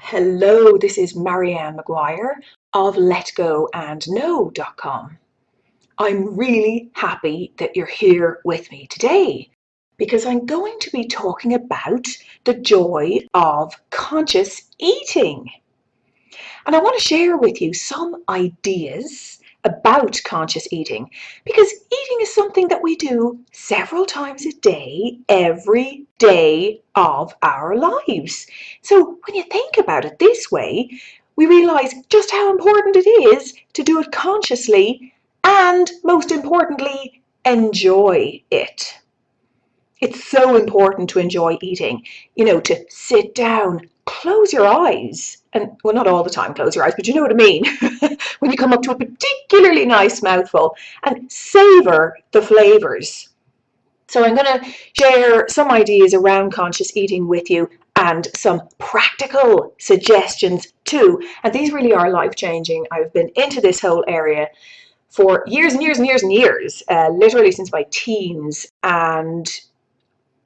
Hello, this is Marianne McGuire of letgoandknow.com. I'm really happy that you're here with me today because I'm going to be talking about the joy of conscious eating. And I want to share with you some ideas about conscious eating because eating is something that we do several times a day, every day of our lives. So when you think about it this way, we realize just how important it is to do it consciously and, most importantly, enjoy it. It's so important to enjoy eating, to sit down, close your eyes, and well, not all the time close your eyes, but you know what I mean. When you come up to a particularly nice mouthful and savor the flavors. So I'm going to share some ideas around conscious eating with you and some practical suggestions too. And these really are life-changing. I've been into this whole area for years and years and years and years, literally since my teens, and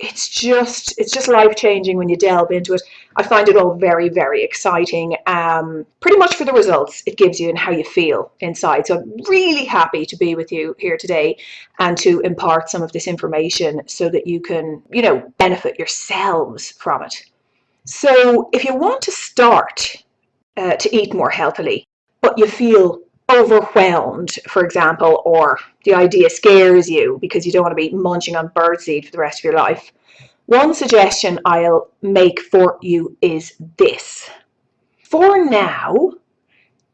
it's just life-changing when you delve into it. I find it all very, very exciting, pretty much for the results it gives you and how you feel inside. So I'm really happy to be with you here today and to impart some of this information so that you can, benefit yourselves from it. So if you want to start to eat more healthily, but you feel overwhelmed, for example, or the idea scares you because you don't want to be munching on birdseed for the rest of your life, one suggestion I'll make for you is this. For now,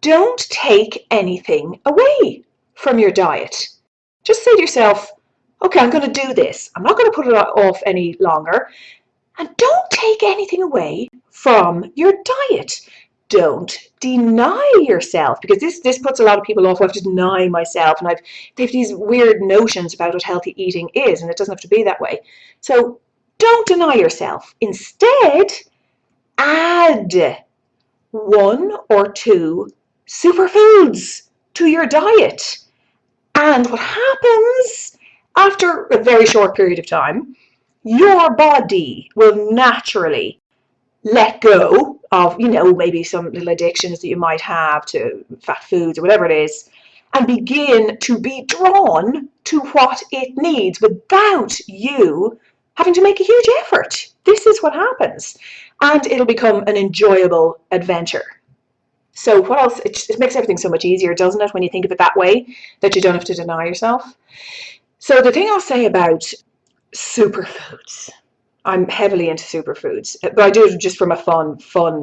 don't take anything away from your diet. Just say to yourself, okay, I'm going to do this. I'm not going to put it off any longer. And don't take anything away from your diet. Don't deny yourself, because this puts a lot of people off. I have to deny myself, and they have these weird notions about what healthy eating is, and it doesn't have to be that way. So don't deny yourself. Instead, add 1 or 2 superfoods to your diet. And what happens after a very short period of time, your body will naturally let go of, maybe some little addictions that you might have to fat foods or whatever it is, and begin to be drawn to what it needs without you having to make a huge effort. This is what happens. And it'll become an enjoyable adventure. So what else? It makes everything so much easier, doesn't it, when you think of it that way, that you don't have to deny yourself. So the thing I'll say about superfoods, I'm heavily into superfoods, but I do it just from a fun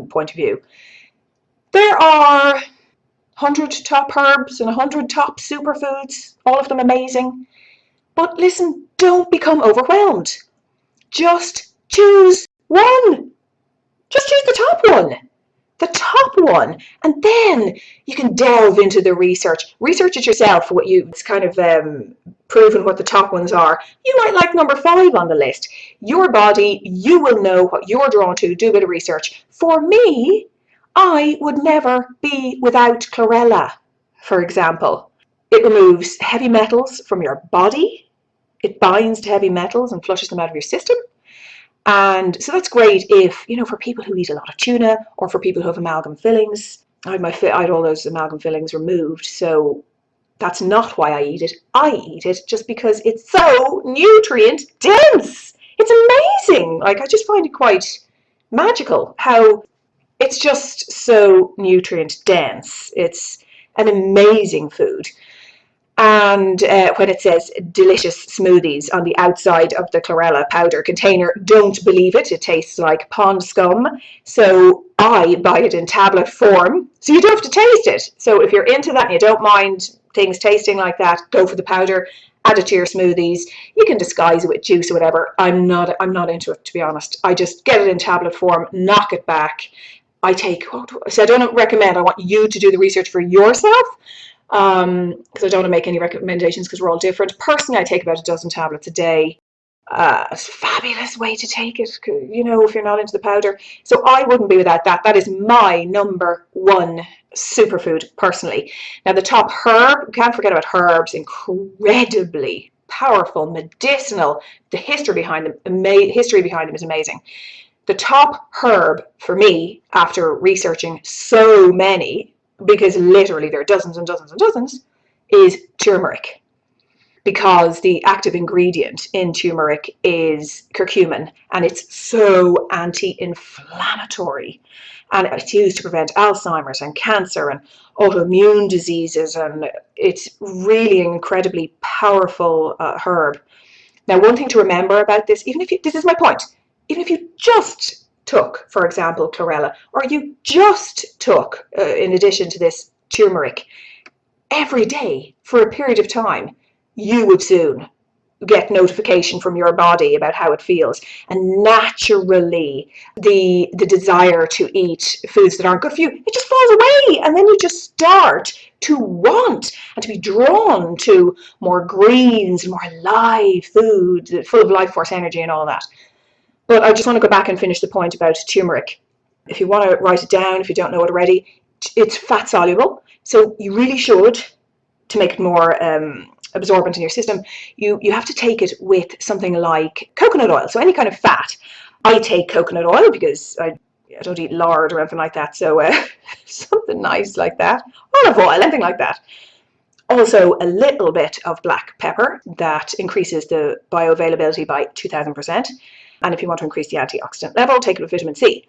point of view. There are 100 top herbs and 100 top superfoods, all of them amazing. But listen, don't become overwhelmed. Just choose one. Just choose the top one. The top one, and then you can delve into the research it yourself for it's kind of proven what the top ones are. You might like number 5 on the list. Your body, you will know what you're drawn to. Do a bit of research. For me, I would never be without chlorella, for example. It removes heavy metals from your body. It binds to heavy metals and flushes them out of your system. And so that's great if, for people who eat a lot of tuna, or for people who have amalgam fillings. I had all those amalgam fillings removed, so that's not why I eat it. I eat it just because it's so nutrient dense. It's amazing. I just find it quite magical how it's just so nutrient dense. It's an amazing food. And when it says delicious smoothies on the outside of the chlorella powder container, don't believe it. It tastes like pond scum. So I buy it in tablet form, so you don't have to taste it. So if you're into that and you don't mind things tasting like that, go for the powder, add it to your smoothies. You can disguise it with juice or whatever. I'm not into it, to be honest. I just get it in tablet form, knock it back. So I don't recommend. I want you to do the research for yourself. Because I don't want to make any recommendations because we're all different. Personally, I take about 12 tablets a day. It's a fabulous way to take it, if you're not into the powder. So I wouldn't be without that. That is my number 1 superfood, personally. Now, the top herb, can't forget about herbs, incredibly powerful, medicinal. The history behind them is amazing. The top herb for me, after researching so many, because literally there are dozens and dozens and dozens, is turmeric. Because the active ingredient in turmeric is curcumin, and it's so anti-inflammatory. And it's used to prevent Alzheimer's and cancer and autoimmune diseases, and it's really an incredibly powerful herb. Now, one thing to remember about this, even if you, this is my point, even if you just took, for example, chlorella, or you just took, in addition to this, turmeric, every day for a period of time, you would soon get notification from your body about how it feels, and naturally the desire to eat foods that aren't good for you, it just falls away, and then you just start to want and to be drawn to more greens, more live food full of life force energy and all that. But I just want to go back and finish the point about turmeric. If you want to write it down, if you don't know it already, it's fat soluble, so you really should, to make it more absorbent in your system, you have to take it with something like coconut oil, so any kind of fat. I take coconut oil because I don't eat lard or anything like that, so something nice like that. Olive oil, anything like that. Also, a little bit of black pepper that increases the bioavailability by 2000%. And if you want to increase the antioxidant level, take it with vitamin C.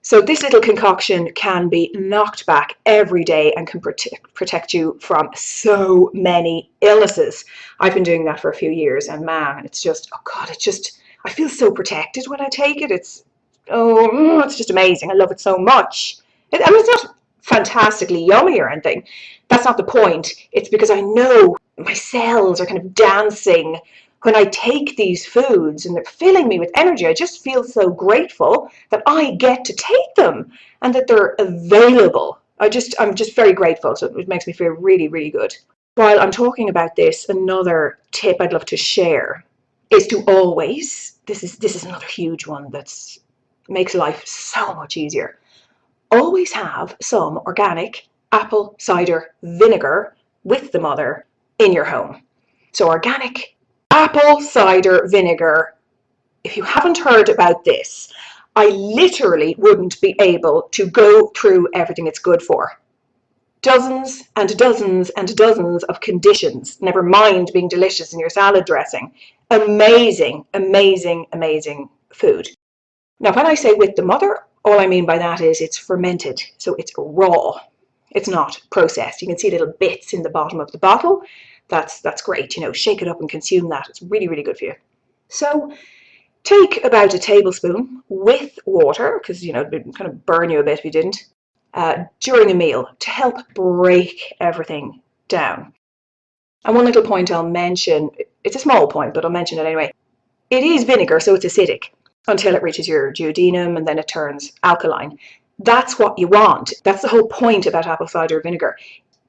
So this little concoction can be knocked back every day and can protect you from so many illnesses. I've been doing that for a few years, and man, it's just, oh God, it's just, I feel so protected when I take it. It's just amazing. I love it so much. I mean, it's not fantastically yummy or anything. That's not the point. It's because I know my cells are kind of dancing when I take these foods, and they're filling me with energy. I just feel so grateful that I get to take them and that they're available. I'm just very grateful. So it makes me feel really, really good. While I'm talking about this, another tip I'd love to share is to always, this is another huge one that makes life so much easier. Always have some organic apple cider vinegar with the mother in your home. So organic apple cider vinegar. If you haven't heard about this, I literally wouldn't be able to go through everything it's good for. Dozens and dozens and dozens of conditions, never mind being delicious in your salad dressing. Amazing, amazing, amazing food. Now, when I say with the mother, all I mean by that is it's fermented, so it's raw. It's not processed. You can see little bits in the bottom of the bottle. That's great. Shake it up and consume that. It's really, really good for you. So take about a tablespoon with water, because it would kind of burn you a bit if you didn't, during a meal to help break everything down. And one little point I'll mention, it's a small point, but I'll mention it anyway. It is vinegar, so it's acidic until it reaches your duodenum, and then it turns alkaline. That's what you want. That's the whole point about apple cider vinegar.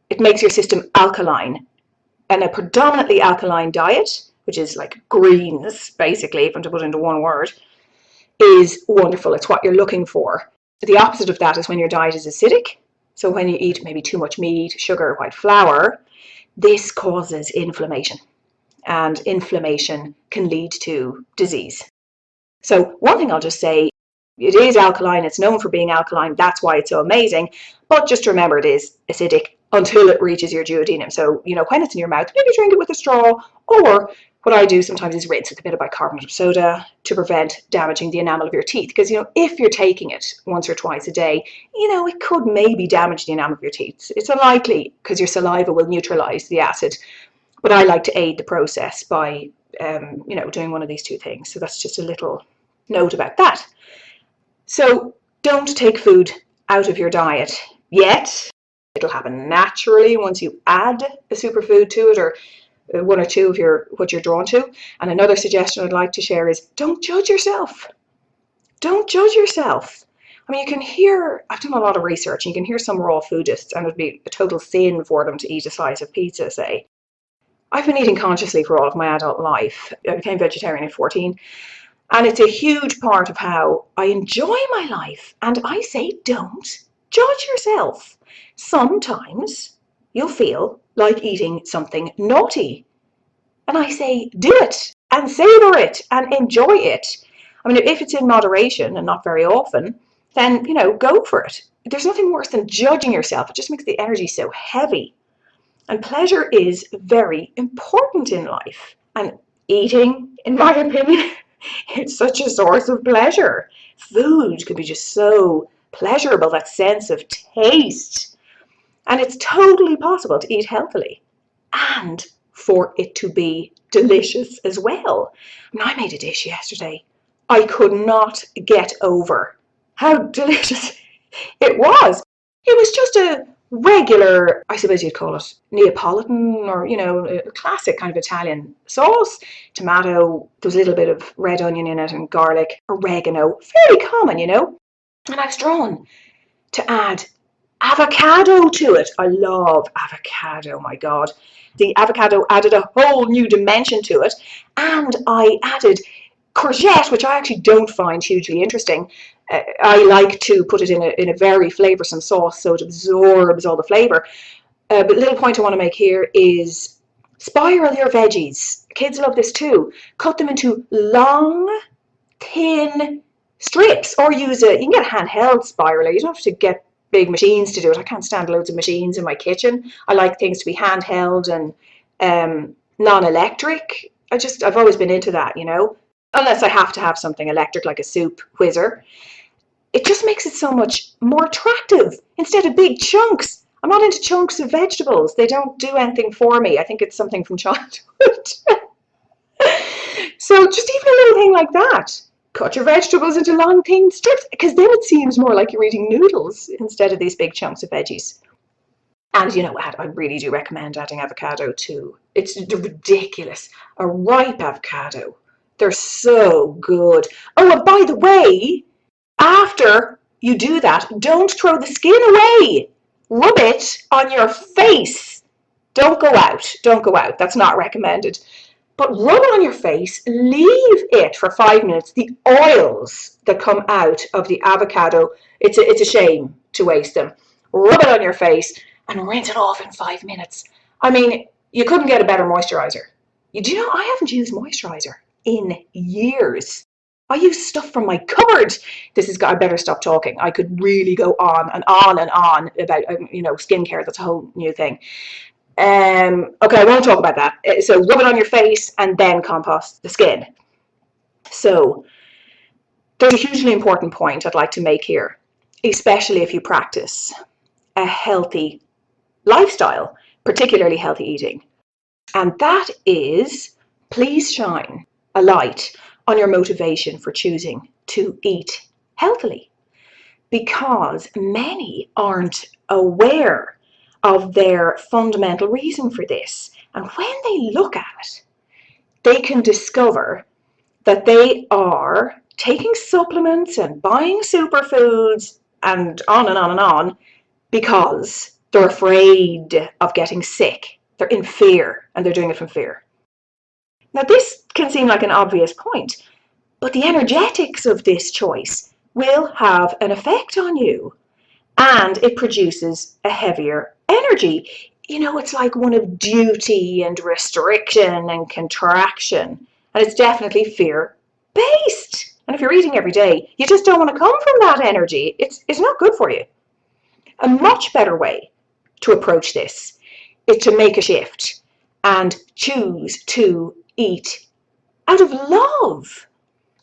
It makes your system alkaline. And a predominantly alkaline diet, which is like greens, basically, if I'm to put it into one word, is wonderful. It's what you're looking for. The opposite of that is when your diet is acidic. So when you eat maybe too much meat, sugar, white flour, this causes inflammation. And inflammation can lead to disease. So one thing I'll just say, it is alkaline. It's known for being alkaline. That's why it's so amazing. But just remember, it is acidic until it reaches your duodenum. So, when it's in your mouth, maybe drink it with a straw, or what I do sometimes is rinse with a bit of bicarbonate of soda to prevent damaging the enamel of your teeth. Because, if you're taking it once or twice a day, it could maybe damage the enamel of your teeth. It's unlikely because your saliva will neutralize the acid. But I like to aid the process by, doing one of these two things. So that's just a little note about that. So don't take food out of your diet yet. It'll happen naturally once you add a superfood to it, or one or two of what you're drawn to. And another suggestion I'd like to share is don't judge yourself. Don't judge yourself. I mean, I've done a lot of research, and you can hear some raw foodists, and it would be a total sin for them to eat a slice of pizza, say. I've been eating consciously for all of my adult life. I became vegetarian at 14. And it's a huge part of how I enjoy my life. And I say, don't judge yourself. Sometimes you'll feel like eating something naughty. And I say, do it and savor it and enjoy it. I mean, if it's in moderation and not very often, then, go for it. There's nothing worse than judging yourself. It just makes the energy so heavy. And pleasure is very important in life. And eating, in my opinion, it's such a source of pleasure. Food can be just so pleasurable, that sense of taste. And it's totally possible to eat healthily and for it to be delicious as well. And I made a dish yesterday I could not get over how delicious it was. It was just a regular, I suppose you'd call it Neapolitan, or, a classic kind of Italian sauce. Tomato, there was a little bit of red onion in it and garlic, oregano, very common, And I was drawn to add avocado to it. I love avocado, my God. The avocado added a whole new dimension to it. And I added courgette, which I actually don't find hugely interesting. I like to put it in a very flavoursome sauce so it absorbs all the flavour. But the little point I want to make here is spiral your veggies. Kids love this too. Cut them into long, thin strips, or you can get a handheld spiraler. You don't have to get big machines to do it. I can't stand loads of machines in my kitchen. I like things to be handheld and non-electric. I've always been into that, unless I have to have something electric like a soup whizzer. It just makes it so much more attractive instead of big chunks. I'm not into chunks of vegetables. They don't do anything for me. I think it's something from childhood. So just even a little thing like that. Cut your vegetables into long, thin strips, because then it seems more like you're eating noodles instead of these big chunks of veggies. And I really do recommend adding avocado too. It's ridiculous. A ripe avocado. They're so good. Oh, and by the way, after you do that, don't throw the skin away. Rub it on your face. Don't go out. Don't go out. That's not recommended. But rub it on your face, leave it for 5 minutes. The oils that come out of the avocado, it's a shame to waste them. Rub it on your face and rinse it off in 5 minutes. I mean, you couldn't get a better moisturizer. I haven't used moisturizer in years. I use stuff from my cupboard. I better stop talking. I could really go on and on and on about, skincare. That's a whole new thing. Okay, I won't talk about that. So rub it on your face and then compost the skin. So there's a hugely important point I'd like to make here, especially if you practice a healthy lifestyle, particularly healthy eating. And that is, please shine a light on your motivation for choosing to eat healthily, because many aren't aware of their fundamental reason for this. And when they look at it, they can discover that they are taking supplements and buying superfoods and on and on and on because they're afraid of getting sick. They're in fear, and they're doing it from fear. Now, this can seem like an obvious point, but the energetics of this choice will have an effect on you, and it produces a heavier energy. It's like one of duty and restriction and contraction, and it's definitely fear-based. And if you're eating every day, you just don't want to come from that energy. It's not good for you. A much better way to approach this is to make a shift and choose to eat out of love.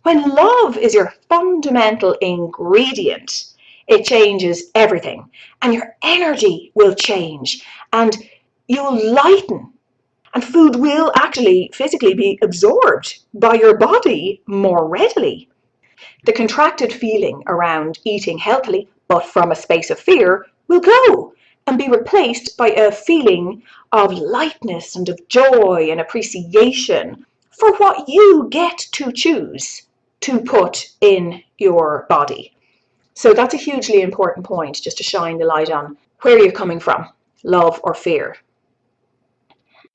When love is your fundamental ingredient, it changes everything, and your energy will change, and you'll lighten, and food will actually physically be absorbed by your body more readily. The contracted feeling around eating healthily, but from a space of fear, will go and be replaced by a feeling of lightness and of joy and appreciation for what you get to choose to put in your body. So that's a hugely important point, just to shine the light on where you're coming from, love or fear.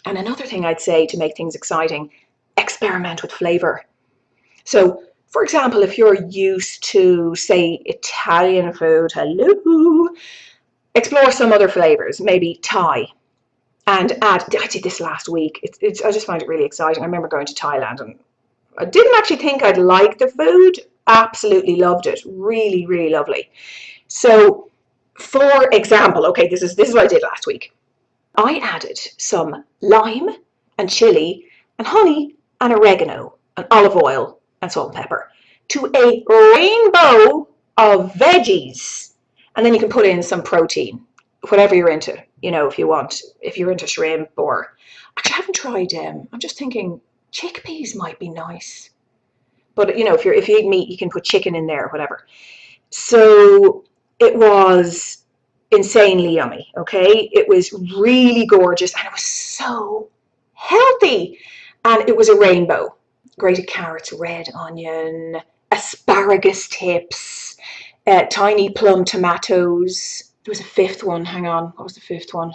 And another thing I'd say to make things exciting, experiment with flavor. So, for example, if you're used to, say, Italian food, explore some other flavors, maybe Thai, and I did this last week. I just find it really exciting. I remember going to Thailand and I didn't actually think I'd like the food. Absolutely loved it. Really, really lovely. So, for example, okay, this is what I did last week. I added some lime and chili and honey and oregano and olive oil and salt and pepper to a rainbow of veggies. And then you can put in some protein, whatever you're into, if you want, if you're into shrimp or, actually I haven't tried, I'm just thinking chickpeas might be nice. But if you eat meat, you can put chicken in there or whatever. So it was insanely yummy, okay? It was really gorgeous and it was so healthy. And it was a rainbow. Grated carrots, red onion, asparagus tips, tiny plum tomatoes. There was a fifth one. Hang on. What was the fifth one?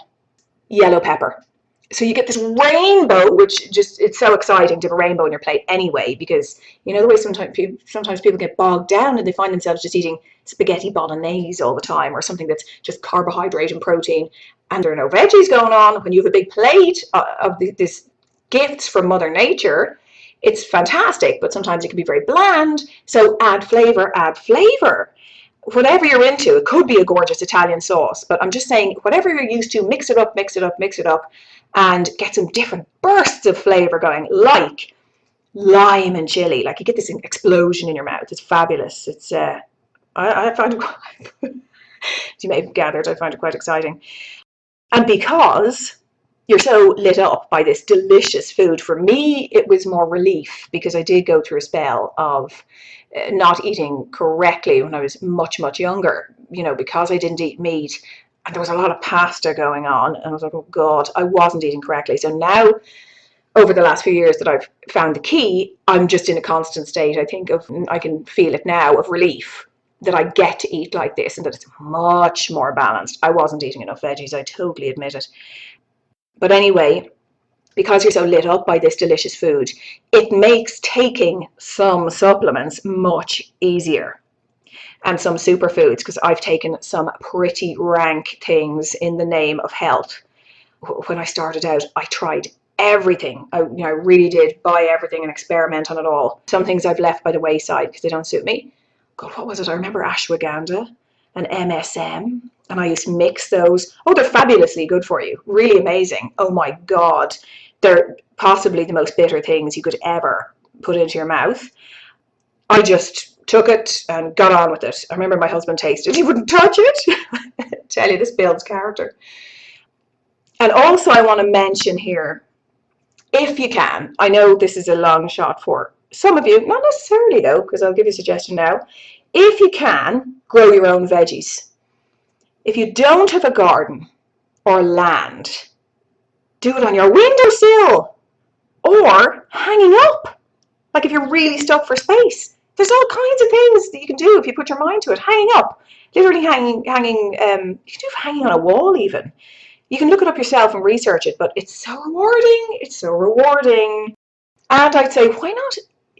Yellow pepper. So you get this rainbow, which just, it's so exciting to have a rainbow on your plate anyway, because the way sometimes people get bogged down and they find themselves just eating spaghetti bolognese all the time, or something that's just carbohydrate and protein, and there are no veggies going on. When you have a big plate of this gifts from Mother Nature, it's fantastic, but sometimes it can be very bland. So add flavor, add flavor. Whatever you're into, it could be a gorgeous Italian sauce, but I'm just saying, whatever you're used to, mix it up, mix it up, mix it up, and get some different bursts of flavor going, like lime and chili. Like, you get this explosion in your mouth. It's fabulous. It's I find it, as you may have gathered, I find it quite exciting. And because you're so lit up by this delicious food, for me, it was more relief, because I did go through a spell of not eating correctly when I was much, much younger, because I didn't eat meat. And there was a lot of pasta going on. And I was like, oh God, I wasn't eating correctly. So now, over the last few years that I've found the key, I'm just in a constant state, I think, I can feel it now, of relief that I get to eat like this and that it's much more balanced. I wasn't eating enough veggies, I totally admit it. But anyway, because you're so lit up by this delicious food, it makes taking some supplements much easier, and some superfoods, because I've taken some pretty rank things in the name of health. When I started out, I tried everything. I really did buy everything and experiment on it all. Some things I've left by the wayside because they don't suit me. God, what was it? I remember ashwagandha and MSM, and I used to mix those. Oh, they're fabulously good for you. Really amazing. Oh my God. They're possibly the most bitter things you could ever put into your mouth. I just took it and got on with it. I remember my husband tasted it. He wouldn't touch it. Tell you, this builds character. And also, I want to mention here, if you can, I know this is a long shot for some of you, not necessarily though, because I'll give you a suggestion now. If you can, grow your own veggies. If you don't have a garden or land, do it on your windowsill or hanging up. Like, if you're really stuck for space, there's all kinds of things that you can do if you put your mind to it. Hanging up, literally hanging. You can do hanging on a wall even. You can look it up yourself and research it, but it's so rewarding. It's so rewarding. And I'd say, why not?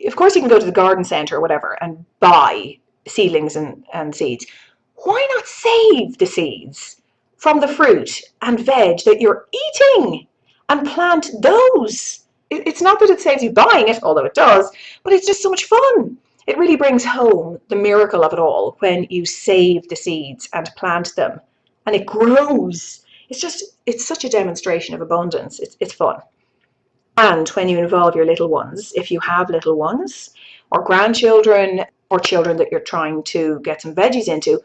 Of course, you can go to the garden centre or whatever and buy seedlings and seeds. Why not save the seeds from the fruit and veg that you're eating and plant those? It's not that it saves you buying it, although it does, but it's just so much fun. It really brings home the miracle of it all when you save the seeds and plant them and it grows. It's such a demonstration of abundance. It's fun. And when you involve your little ones, if you have little ones or grandchildren or children that you're trying to get some veggies into,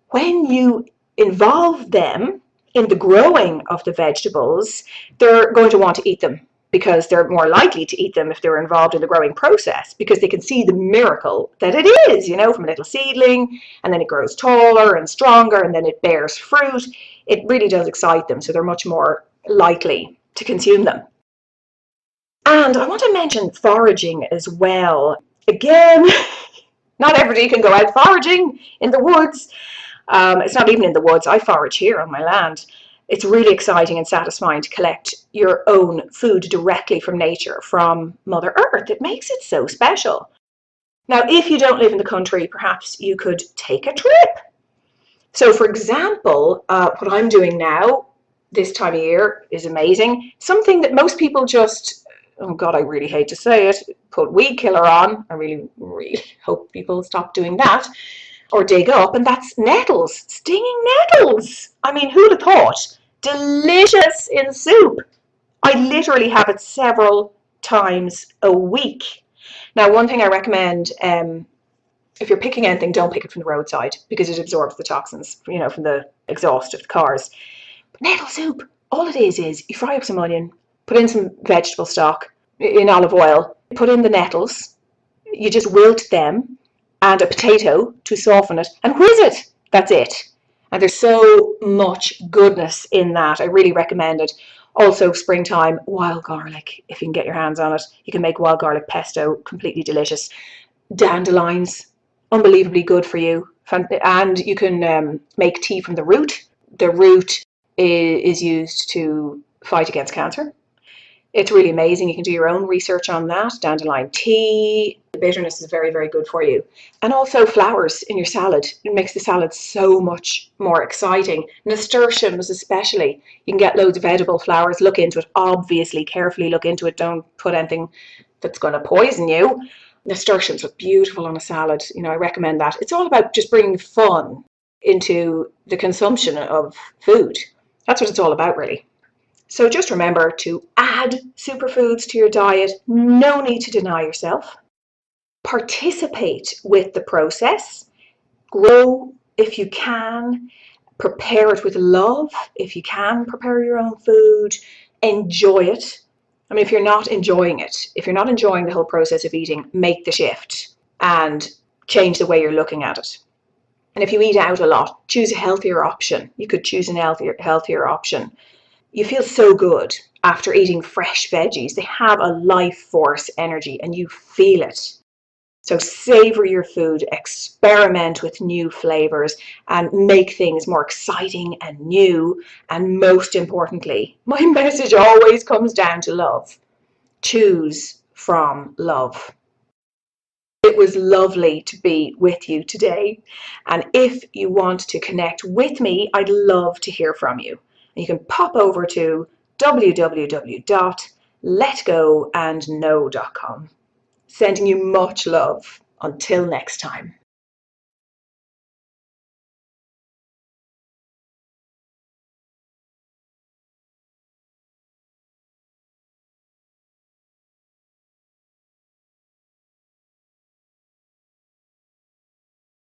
when you involve them in the growing of the vegetables, they're going to want to eat them, because they're more likely to eat them if they're involved in the growing process, because they can see the miracle that it is, from a little seedling, and then it grows taller and stronger, and then it bears fruit. It really does excite them, so they're much more likely to consume them. And I want to mention foraging as well. Again, not everybody can go out foraging in the woods. It's not even in the woods. I forage here on my land. It's really exciting and satisfying to collect your own food directly from nature, from Mother Earth. It makes it so special. Now, if you don't live in the country, perhaps you could take a trip. So, for example, what I'm doing now, this time of year, is amazing. Something that most people just oh God, I really hate to say it, put weed killer on. I really, really hope people stop doing that or dig up, and that's nettles, stinging nettles. I mean, who'd have thought? Delicious in soup. I literally have it several times a week. Now, one thing I recommend, if you're picking anything, don't pick it from the roadside because it absorbs the toxins, from the exhaust of the cars. But nettle soup, all it is you fry up some onion, put in some vegetable stock in olive oil, put in the nettles, you just wilt them, and a potato to soften it, and whiz it. That's it. And there's so much goodness in that. I really recommend it. Also, springtime, wild garlic. If you can get your hands on it, you can make wild garlic pesto, completely delicious. Dandelions, unbelievably good for you. And you can make tea from the root. The root is used to fight against cancer. It's really amazing. You can do your own research on that. Dandelion tea. The bitterness is very, very good for you. And also flowers in your salad. It makes the salad so much more exciting. Nasturtiums especially. You can get loads of edible flowers. Look into it. Obviously, carefully look into it. Don't put anything that's going to poison you. Nasturtiums look beautiful on a salad. I recommend that. It's all about just bringing fun into the consumption of food. That's what it's all about, really. So just remember to add superfoods to your diet. No need to deny yourself. Participate with the process. Grow if you can. Prepare it with love if you can. Prepare your own food. Enjoy it. I mean, if you're not enjoying it, if you're not enjoying the whole process of eating, make the shift and change the way you're looking at it. And if you eat out a lot, choose a healthier option. You could choose an healthier option. You feel so good after eating fresh veggies. They have a life force energy and you feel it. So savor your food, experiment with new flavors and make things more exciting and new. And most importantly, my message always comes down to love. Choose from love. It was lovely to be with you today. And if you want to connect with me, I'd love to hear from you. You can pop over to www.letgoandknow.com. Sending you much love. Until next time.